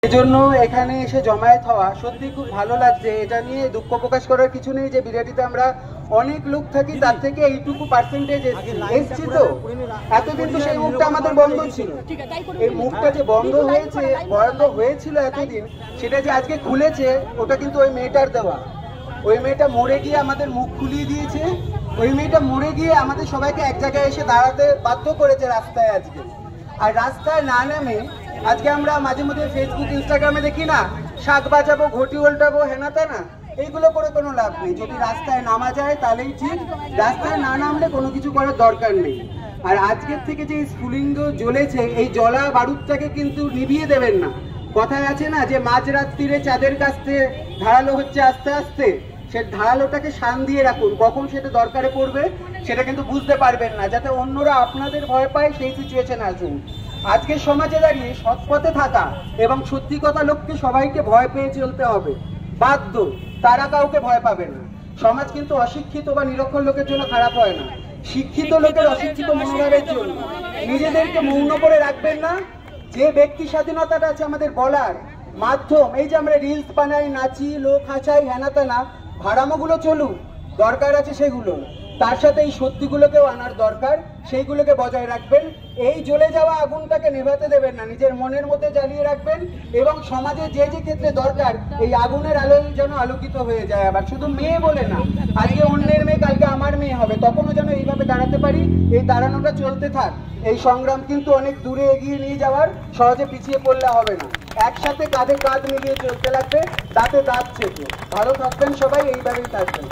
এজন্য এখানে এসে জমায়েত হওয়া সত্যি খুব ভালো লাগছে। এটা নিয়ে দুঃখ প্রকাশ করার কিছু নেই যে বিরাটিতে আমরা অনেক লোক থাকি, তার থেকে এইটুকু পার্সেন্টেজ এসছি। তো এতদিন তো সেই মুখটা আমাদের বন্ধ ছিল। এই মুখটা যে বন্ধ হয়েছিল এতদিন, সেটা যে আজকে খুলেছে, ওটা কিন্তু ওই মেয়েটার দেওয়া। ওই মেয়েটা মরে গিয়ে আমাদের মুখ খুলিয়ে দিয়েছে। ওই মেয়েটা মরে গিয়ে আমাদের সবাইকে এক জায়গায় এসে দাঁড়াতে বাধ্য করেছে রাস্তায় আজকে। আর রাস্তায় না নামে আজকে আমরা মাঝে মধ্যে ফেসবুক ইনস্টাগ্রামে দেখি না, শাক বাজাবো, ঘটি উল্টাবো, হেনাতে না, এইগুলো করে কোনো লাভ নেই। যদি রাস্তায় নামা যায় তাহলেই ঠিক, রাস্তায় না নামলে কোনো কিছু করার দরকার নেই। আর আজকের থেকে যে স্ফুলিঙ্গ জ্বলেছে, এই জ্বলা বারুদটাকে কিন্তু নিভিয়ে দেবেন না। কথায় আছে না যে মাঝরাত্রিরে চাঁদের কাছে ধারালো হচ্ছে আস্তে আস্তে, সে ধারালোটাকে শান দিয়ে রাখুন। কখন সেটা দরকারে পড়বে সেটা কিন্তু বুঝতে পারবেন না, যাতে অন্যরা আপনাদের ভয় পায় সেই সিচুয়েশনে আসুন। আজকের সমাজে দাঁড়িয়ে সৎ পথে থাকা এবং সত্যি কথা লোককে সবাইকে ভয় পেয়ে চলতে হবে, বাধ্য। তারা কাউকে ভয় পাবে না। সমাজ কিন্তু অশিক্ষিত বা নিরক্ষর লোকের জন্য খারাপ হয় না, শিক্ষিত লোকের অশিক্ষিত মনোভাবের জন্য। নিজেদেরকে মৌন করে রাখবেন না। যে ব্যক্তি স্বাধীনতাটা আছে আমাদের বলার মাধ্যম, এই যে আমরা রিলস বানাই, নাচি, লোক হাসাই, হেনাতেনা, ভাড়ামোগুলো চলুক, দরকার আছে সেগুলো। তার সাথে এই সত্যিগুলোকেও আনার দরকার, সেইগুলোকে বজায় রাখবেন। এই জ্বলে যাওয়া আগুনটাকে নেভাতে দেবেন না, নিজের মনের মধ্যে জ্বালিয়ে রাখবেন। এবং সমাজে যে যে ক্ষেত্রে দরকার, এই আগুনের আলোয় যেন আলোকিত হয়ে যায়। আবার শুধু মেয়ে বলে না, আজকে অন্যের মেয়ে কালকে আমার মেয়ে হবে, তখনও যেন এইভাবে দাঁড়াতে পারি। এই দাঁড়ানোটা চলতে থাক। এই সংগ্রাম কিন্তু অনেক দূরে এগিয়ে নিয়ে যাওয়ার, সহজে পিছিয়ে পড়লে হবে না। একসাথে কাঁধে কাঁধ মিলিয়ে চলতে লাগবে, দাঁতে দাঁত চেপে। ভালো থাকবেন সবাই, এইভাবেই থাকবেন।